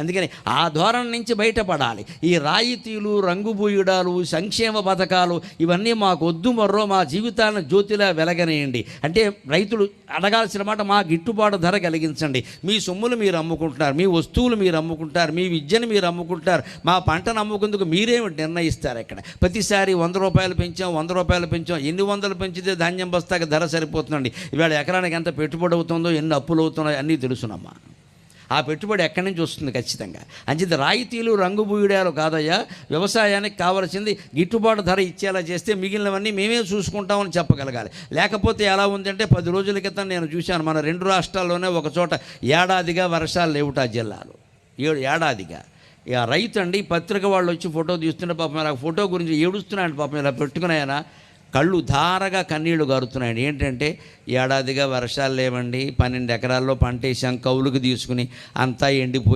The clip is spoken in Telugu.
అందుకని ఆ ధోరణి నుంచి బయటపడాలి. ఈ రాయితీలు, రంగుబూయడాలు, సంక్షేమ పథకాలు ఇవన్నీ మాకు వద్దు, మర్రో మా జీవితాలను జ్యోతిలా వెలగనేయండి అంటే రైతులు అడగాల్సిన మాట, మా గిట్టుబాటు ధర కలిగించండి. మీ సొమ్ములు మీరు అమ్ముకుంటున్నారు, మీ వస్తువులు మీరు అమ్ముకుంటారు, మీ విద్యను మీరు అమ్ముకుంటారు, మా పంటను అమ్ముకుందుకు మీరేమి నిర్ణయిస్తారు? ఇక్కడ ప్రతిసారి 100 రూపాయలు పెంచాం, 100 రూపాయలు పెంచాం. ఎన్ని వందలు పెంచితే ధాన్యం బస్తాకి ధర సరిపోతుందండి? ఇవాళ ఎకరానికి ఎంత పెట్టుబడి అవుతుందో, ఎన్ని అప్పులు అవుతున్నాయో అన్నీ తెలుసునమ్మా. ఆ పెట్టుబడి ఎక్కడి నుంచి వస్తుంది? ఖచ్చితంగా. అంచేత రాయితీలు, రంగుబూయడాలు కాదయ్యా, వ్యవసాయానికి కావాల్సింది గిట్టుబాటు ధర ఇచ్చేలా చేస్తే మిగిలినవన్నీ మేమే చూసుకుంటామని చెప్పగలగాలి. లేకపోతే ఎలా ఉందంటే, 10 రోజుల క్రితం నేను చూశాను, మన 2 రాష్ట్రాల్లోనే ఒక చోట ఏడాదిగా వర్షాలు లేవుట జిల్లాలో. ఏడాదిగా ఇక రైతు అండి, పత్రిక వాళ్ళు వచ్చి ఫోటో తీస్తుంటే పాపం ఇలా ఫోటో గురించి ఏడుస్తున్నాయండి పాపం. ఇలా పెట్టుకున్నాయన కళ్ళు ధారగా కన్నీళ్లు గారుతున్నాయండి. ఏంటంటే, ఏడాదిగా వర్షాలు లేవండి, 12 ఎకరాల్లో పంట వేసాం, కౌలుకు తీసుకుని అంతా ఎండిపోయి